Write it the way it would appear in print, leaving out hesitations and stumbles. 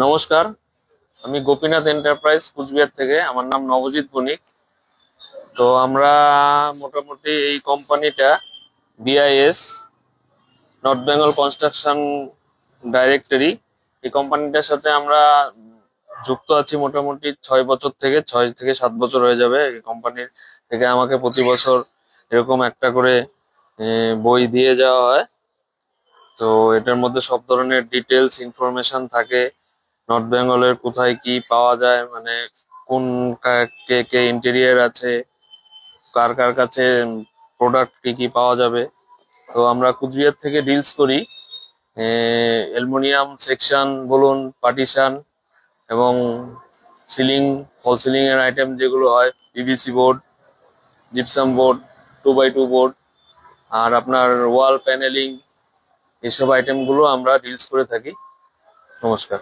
নমস্কার, আমি গোপীনাথ এন্টারপ্রাইজ কুচবিহার থেকে। আমার নাম নবজিৎ বণিক। তো আমরা মোটামুটি এই কোম্পানিটা BIS, north Bengal construction directory, এই কোম্পানিটার সাথে আমরা যুক্ত আছি মোটামুটি 6 বছর থেকে, 6 থেকে 7 বছর হয়ে যাবে। এই কোম্পানির থেকে আমাকে প্রতি বছর এরকম একটা করে বই দিয়ে যাওয়া হয়। তো এটার মধ্যে সব ধরনের ডিটেলস ইনফরমেশন থাকে। নর্থ বেঙ্গলের কোথায় কি পাওয়া যায়, মানে কোন কে কে ইন্টেরিয়ার আছে, কার কার কাছে প্রোডাক্ট কি কি পাওয়া যাবে। তো আমরা কুচবিহার থেকে ডিলস করি অ্যালুমিনিয়াম সেকশন বলুন, পার্টিশন এবং সিলিং, ফল সিলিং এর আইটেম যেগুলো হয়, PVC board, gypsum board, 2x2 board, আর আপনার ওয়াল প্যানেলিং, এসব আইটেম গুলো আমরা ডিলস করে থাকি। নমস্কার।